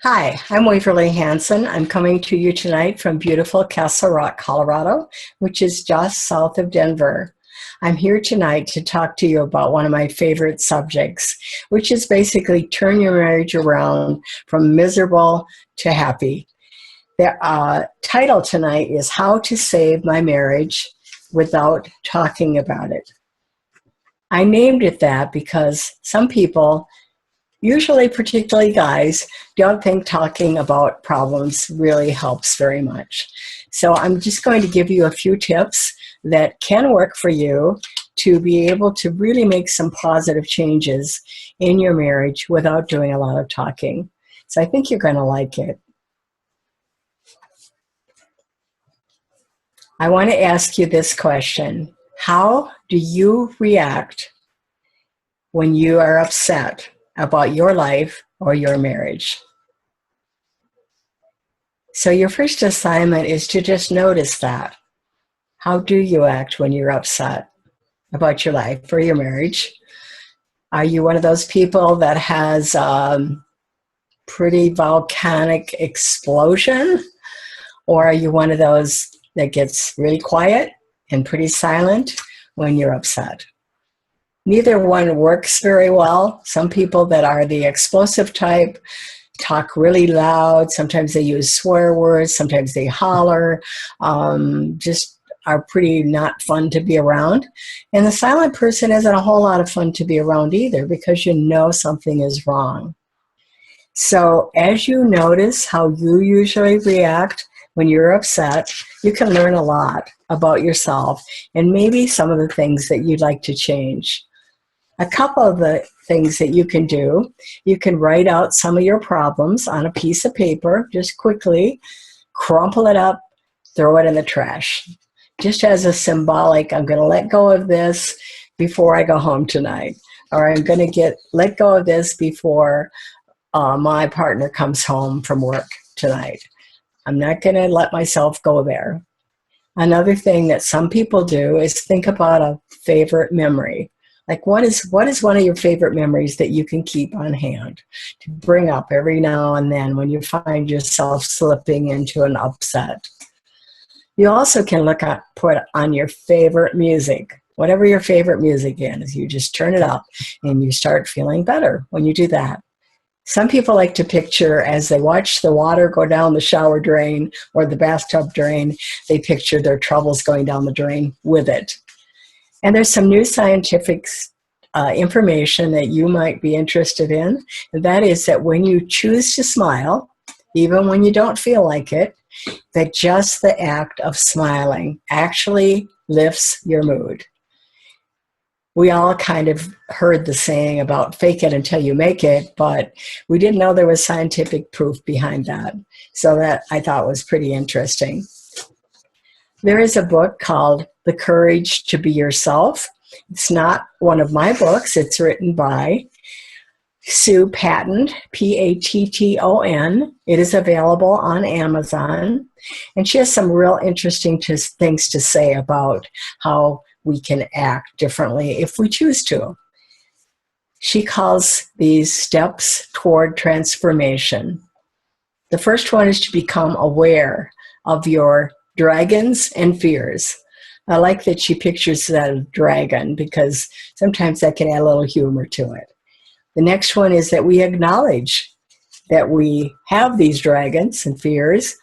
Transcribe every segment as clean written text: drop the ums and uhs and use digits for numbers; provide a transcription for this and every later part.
Hi, I'm Waverly Hanson. I'm coming to you tonight from beautiful Castle Rock, Colorado, which is just south of Denver. I'm here tonight to talk to you about one of my favorite subjects, which is basically turn your marriage around from miserable to happy. The title tonight is How to Save My Marriage Without Talking About It. I named it that because some people, usually particularly guys, don't think talking about problems really helps very much. So I'm just going to give you a few tips that can work for you to be able to really make some positive changes in your marriage without doing a lot of talking. So I think you're going to like it. I want to ask you this question. How do you react when you are upset about your life or your marriage? So your first assignment is to just notice that. How do you act when you're upset about your life or your marriage? Are you one of those people that has pretty volcanic explosion? Or are you one of those that gets really quiet and pretty silent when you're upset? Neither one works very well. Some people that are the explosive type talk really loud. Sometimes they use swear words. Sometimes they holler. Just are pretty not fun to be around. And the silent person isn't a whole lot of fun to be around either because you know something is wrong. So as you notice how you usually react when you're upset, you can learn a lot about yourself and maybe some of the things that you'd like to change. A couple of the things that you can do, you can write out some of your problems on a piece of paper, just quickly, crumple it up, throw it in the trash. Just as a symbolic, I'm going to let go of this before I go home tonight. Or I'm going to let go of this before my partner comes home from work tonight. I'm not going to let myself go there. Another thing that some people do is think about a favorite memory. Like what is one of your favorite memories that you can keep on hand to bring up every now and then when you find yourself slipping into an upset? You also can put on your favorite music. Whatever your favorite music is, you just turn it up and you start feeling better when you do that. Some people like to picture as they watch the water go down the shower drain or the bathtub drain, they picture their troubles going down the drain with it. And there's some new scientific information that you might be interested in, and that is that when you choose to smile, even when you don't feel like it, that just the act of smiling actually lifts your mood. We all kind of heard the saying about fake it until you make it, but we didn't know there was scientific proof behind that. So that I thought was pretty interesting. There is a book called The Courage to Be Yourself. It's not one of my books. It's written by Sue Patton, Patton. It is available on Amazon. And she has some real interesting things to say about how we can act differently if we choose to. She calls these steps toward transformation. The first one is to become aware of your dragons and fears. I like that she pictures that dragon because sometimes that can add a little humor to it. The next one is that we acknowledge that we have these dragons and fears.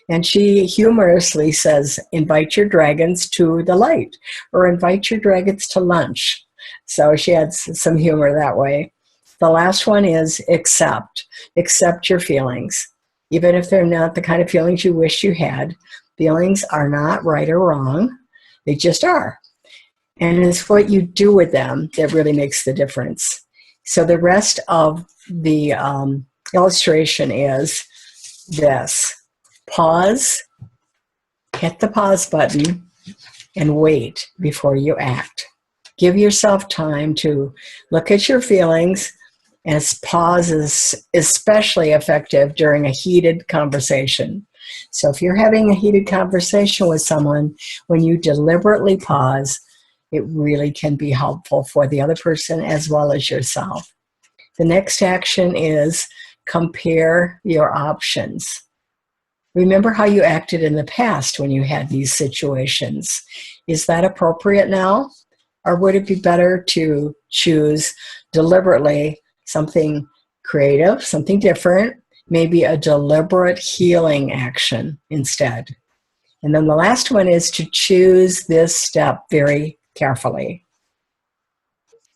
And she humorously says, invite your dragons to the light or invite your dragons to lunch. So she adds some humor that way. The last one is accept. Accept your feelings. Even if they're not the kind of feelings you wish you had, feelings are not right or wrong. They just are. And it's what you do with them that really makes the difference. So the rest of the illustration is this. Pause, hit the pause button, and wait before you act. Give yourself time to look at your feelings, and pause is especially effective during a heated conversation. So if you're having a heated conversation with someone, when you deliberately pause, it really can be helpful for the other person as well as yourself. The next action is compare your options. Remember how you acted in the past when you had these situations. Is that appropriate now? Or would it be better to choose deliberately something creative, something different, maybe a deliberate healing action instead? And then the last one is to choose this step very carefully.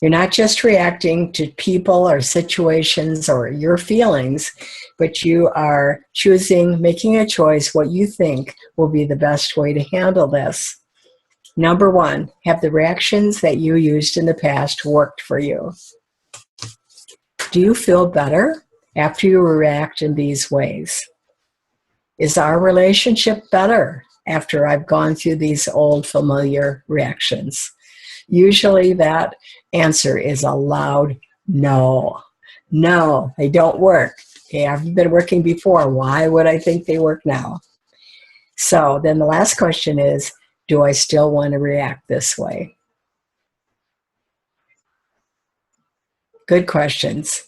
You're not just reacting to people or situations or your feelings, but you are choosing, making a choice what you think will be the best way to handle this. Number one, have the reactions that you used in the past worked for you? Do you feel better after you react in these ways? Is our relationship better after I've gone through these old familiar reactions? Usually that answer is a loud no. No, they don't work. They haven't been working before. Why would I think they work now? So then the last question is, do I still want to react this way? Good questions.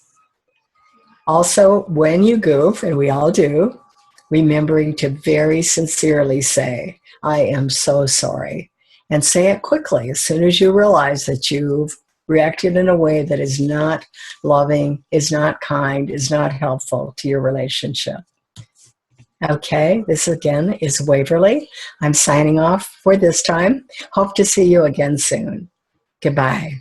Also, when you goof, and we all do, remembering to very sincerely say, I am so sorry. And say it quickly as soon as you realize that you've reacted in a way that is not loving, is not kind, is not helpful to your relationship. Okay, this again is Waverly. I'm signing off for this time. Hope to see you again soon. Goodbye.